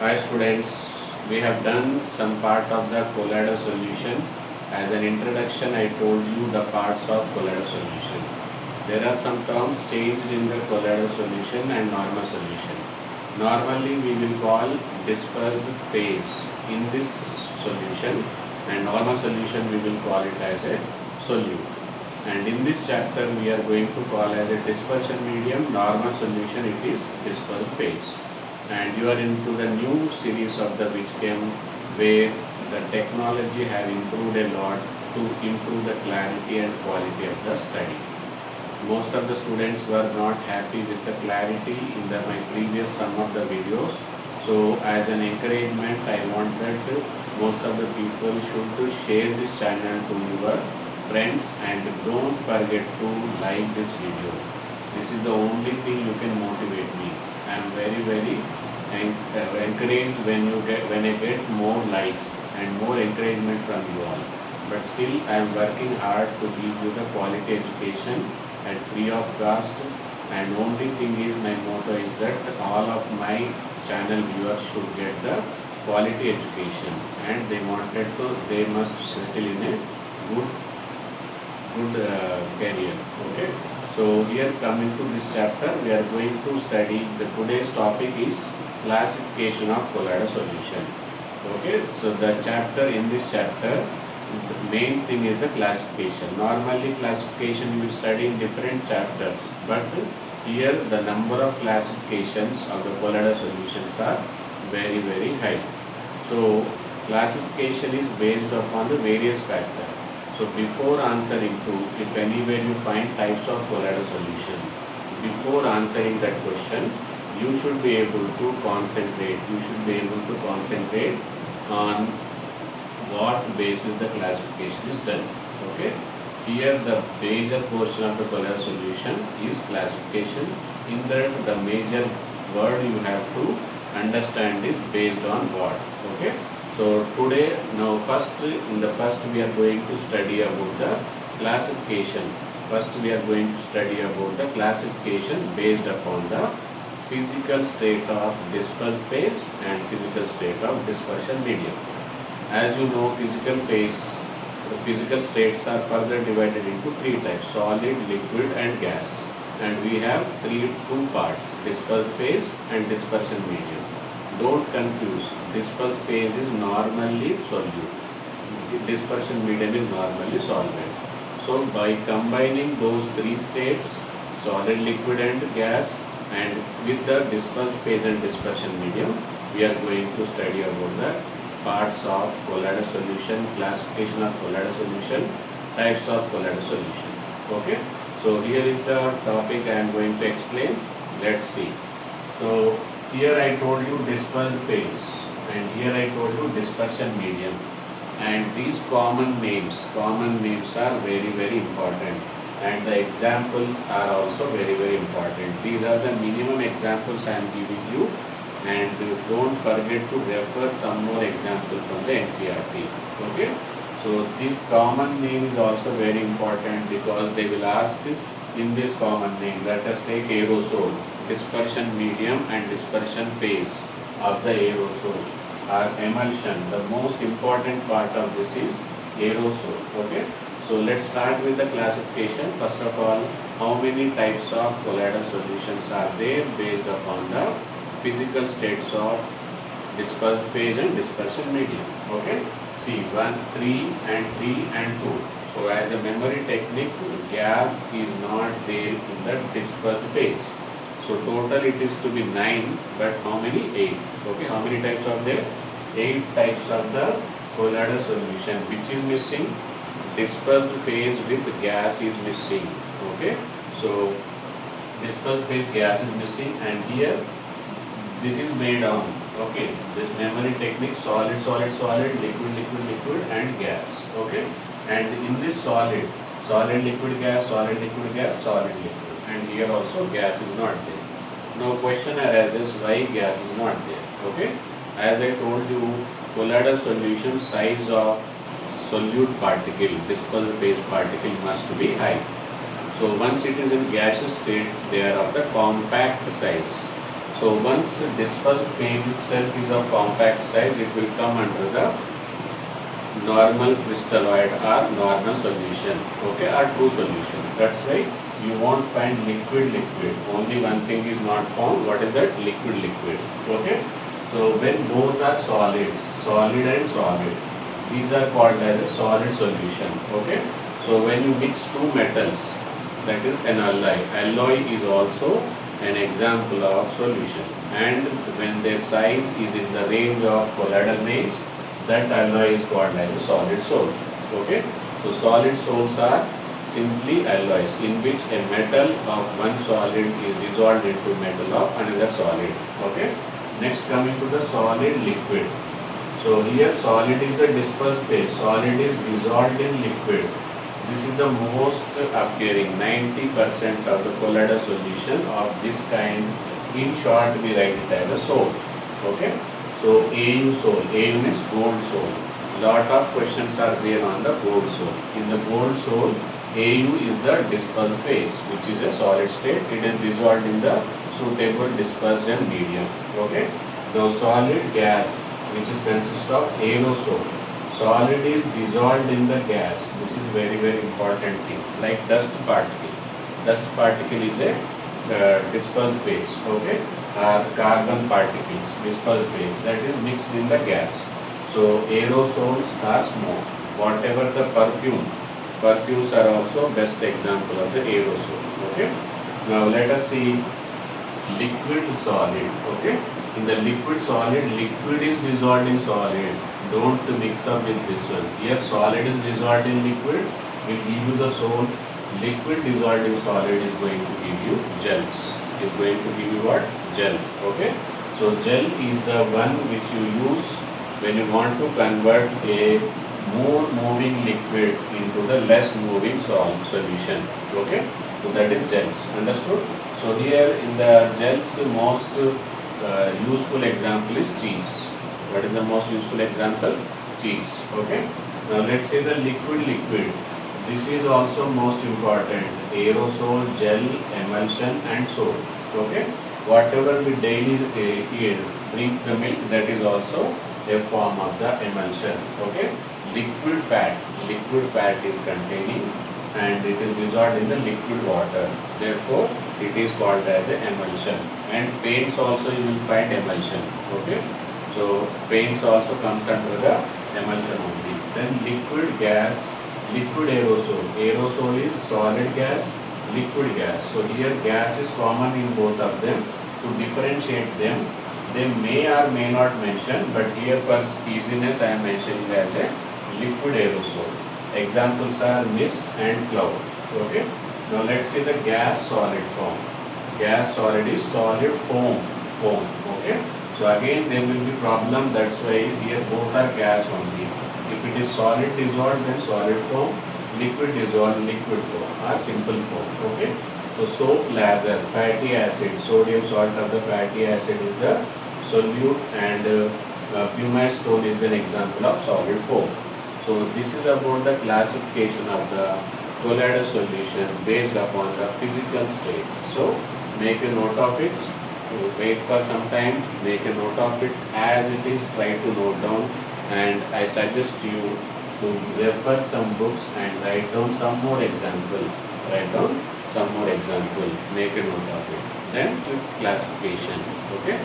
Hi students, we have done some part of the colloidal solution. As an introduction, I told you the parts of colloidal solution. There are some terms changed in the colloidal solution and normal solution. Normally we will call dispersed phase in this solution, and normal solution we will call it as a solute. And in this chapter we are going to call as a dispersion medium, normal solution it is dispersed phase. And you are into the new series of the which came where the technology have improved a lot to improve the clarity and quality of the study. Most of the students were not happy with the clarity in my previous some of the videos. So as an encouragement, I want that most of the people should share this channel to your friends and don't forget to like this video. This is the only thing you can motivate me. I am very encouraged when I get more likes and more encouragement from you all. But still I am working hard to give you the quality education at free of cost, and only thing is my motto is that all of my channel viewers should get the quality education, and they must settle in a good career. Okay, so here coming to this chapter we are going to study the today's topic is classification of colloidal solution. Okay, so the chapter in this chapter, the main thing is the classification. Normally classification you will study in different chapters, but here the number of classifications of the colloidal solutions are very high. So classification is based upon the various factors. So before answering to, if anywhere you find types of colloidal solution, before answering that question, you should be able to concentrate. You should be able to concentrate on what basis the classification is done. Okay. Here the major portion of the colloidal solution is classification. In that the major word you have to understand is based on what. Okay. So today, now in the first we are going to study about the classification. First we are going to study about the classification based upon the physical state of dispersed phase and physical state of dispersion medium. As you know, physical states are further divided into three types: solid, liquid and gas. And we have two parts: dispersed phase and dispersion medium. Don't confuse. Dispersed phase is normally solute. Dispersion medium is normally solvent. So by combining those three states, solid, liquid and gas, and with the dispersed phase and dispersion medium, we are going to study about the parts of colloidal solution, classification of colloidal solution, types of colloidal solution. Okay. So here is the topic I am going to explain. Let's see. So here I told you dispersed phase, and here I told you dispersion medium, and these common names are very important, and the examples are also very important. These are the minimum examples I am giving you, and don't forget to refer some more examples from the NCERT. Okay. So this common name is also very important because they will ask in this common name. Let us take aerosol, dispersion medium and dispersion phase of the aerosol, or emulsion. The most important part of this is aerosol. Okay. So let's start with the classification. First of all, how many types of colloidal solutions are there based upon the physical states of dispersed phase and dispersion medium. Okay. See, 1, 3 and 2. So as a memory technique, gas is not there in the dispersed phase. So total it is to be 9, but how many? 8. Okay, how many types are there? 8 types of the colloidal solution. Which is missing? Dispersed phase with gas is missing. Okay, so dispersed phase gas is missing, and here this is made on. Okay, this memory technique: solid, liquid and gas. Okay, and in this solid, liquid, gas, solid, liquid, and here also gas is not there. Now question arises, why gas is not there? Okay, as I told you, colloidal solution size of solute particle, dispersed phase particle must be high. So once it is in gaseous state, they are of the compact size. So once dispersed phase itself is of compact size, it will come under the normal crystalloid or normal solution, okay, or true solution. That's why you won't find liquid. Only one thing is not found. What is that? Liquid. Okay. So when both are solids, solid and solid, these are called as a solid solution. Okay. So when you mix two metals, that is an alloy. Alloy is also an example of solution, and when their size is in the range of colloidal range, that alloy is called as a solid soul. Okay. So solid souls are simply alloys in which a metal of one solid is dissolved into metal of another solid. Okay. Next, coming to the solid liquid. So here solid is a dispersed phase. Solid is dissolved in liquid. This is the most appearing 90% of the colloidal solution of this kind. In short, we write it as a soul. Okay. So AU soul. AU means gold soul. Lot of questions are there on the gold soul. In the gold soul, AU is the dispersed phase, which is a solid state. It is dissolved in the suitable dispersion medium. Okay. The solid gas, which is consists of aerosol. Solid is dissolved in the gas. This is very important thing. Like dust particle. Dust particle is a dispersed phase. Okay. Carbon particles, dispersed phase, that is mixed in the gas. So aerosols are smoke. Whatever the perfumes are also best example of the aerosol. Okay. Now let us see liquid solid. Okay. In the liquid solid, liquid is dissolved in solid. Don't mix up with this one. Here solid is dissolved in liquid, will give you the soul. Liquid dissolved in solid is going to give you gels. Is going to give you what? Gel. Okay. So gel is the one which you use when you want to convert a more moving liquid into the less moving solution. Okay. So that is gels. Understood? So here in the gels, most useful example is cheese. What is the most useful example? Cheese. Okay. Now let's say the liquid. This is also most important. Aerosol, gel, emulsion and soap. Okay. Whatever we daily drink the milk, that is also a form of the emulsion. Okay. Liquid fat is containing and it is dissolved in the liquid water. Therefore, it is called as an emulsion. And paints also you will find emulsion. Okay. So paints also comes under the emulsion only. Then liquid gas, liquid aerosol. Aerosol is solid gas, liquid gas. So here gas is common in both of them. To differentiate them, they may or may not mention, but here for easiness I am mentioning as a liquid aerosol. Examples are mist and cloud. Okay. Now let's see the gas solid form. Gas solid is solid foam. Okay. So again there will be problem. That's why here both are gas only. If it is solid dissolved, then solid form. Liquid dissolved, liquid form or simple form. Okay. So soap, lather, fatty acid, sodium salt of the fatty acid is the solute, and pumice stone is an example of solid foam. So this is about the classification of the colloidal solution based upon the physical state. So make a note of it. Wait for some time. Make a note of it as it is. Try to note down, and I suggest you to refer some books and write down some more example. Make a note of it. Then classification. Okay.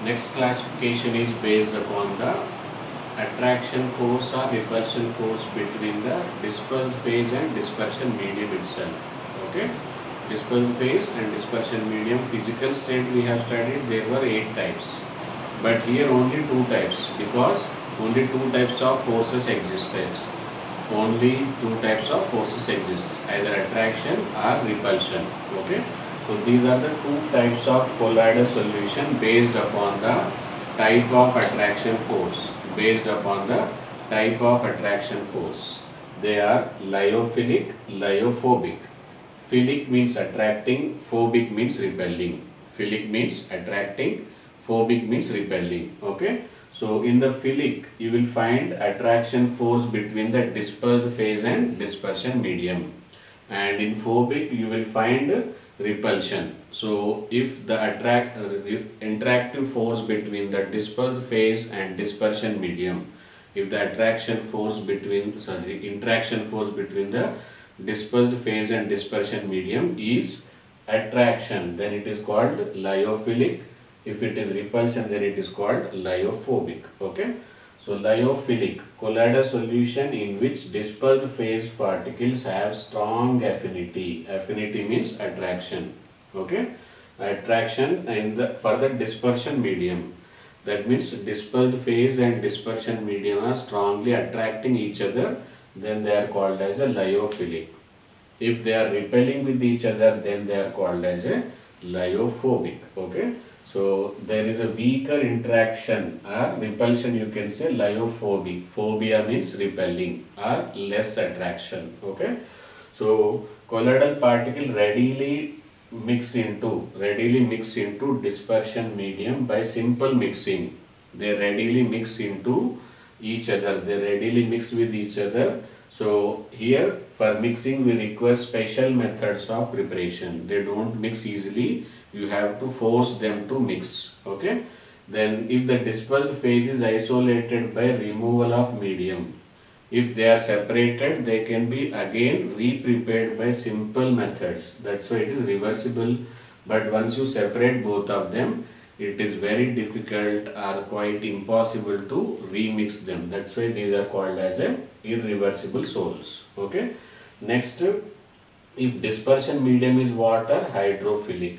Next classification is based upon the attraction force or repulsion force between the dispersed phase and dispersion medium itself. Okay. Dispersed phase and dispersion medium physical state we have studied. There were 8 types, but here only 2 types, because only 2 types of forces existed. Only 2 types of forces exist, either attraction or repulsion. Okay. So these are the 2 types of colloidal solution based upon the type of attraction force. They are lyophilic, lyophobic. Philic means attracting, phobic means repelling. Philic means attracting, phobic means repelling. Okay. So in the philic, you will find attraction force between the dispersed phase and dispersion medium. And in phobic, you will find repulsion. So if the interactive force between the dispersed phase and dispersion medium, if the interaction force between the dispersed phase and dispersion medium is attraction, then it is called lyophilic. If it is repulsion, then it is called lyophobic. Okay. So lyophilic, colloidal solution in which dispersed phase particles have strong affinity. Affinity means attraction. Okay. Attraction in the further dispersion medium. That means dispersed phase and dispersion medium are strongly attracting each other, then they are called as a lyophilic. If they are repelling with each other, then they are called as a lyophobic. Okay. So there is a weaker interaction or repulsion, you can say lyophobic. Phobia means repelling or less attraction. Okay. So colloidal particle readily mix into dispersion medium by simple mixing. They readily mix into each other. They readily mix with each other. So here for mixing we require special methods of preparation. They don't mix easily. You have to force them to mix. Okay. Then if the dispersed phase is isolated by removal of medium, if they are separated, they can be again re-prepared by simple methods. That's why it is reversible. But once you separate both of them, it is very difficult or quite impossible to remix them. That's why these are called as a irreversible salts. Okay. Next, if dispersion medium is water, hydrophilic.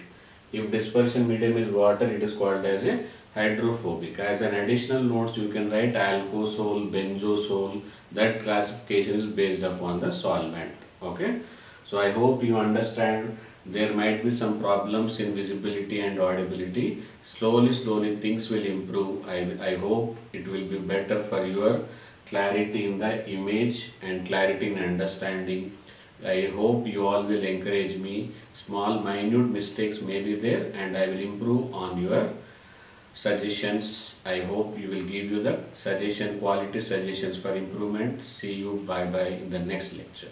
If dispersion medium is water, it is called as a hydrophobic. As an additional notes, you can write alkosol, benzosol. That classification is based upon the solvent. Okay. So I hope you understand. There might be some problems in visibility and audibility. Slowly things will improve. I hope it will be better for your clarity in the image and clarity in understanding. I hope you all will encourage me. Small minute mistakes may be there and I will improve on your suggestions. I hope you will give you the quality suggestions for improvement. See you, bye bye in the next lecture.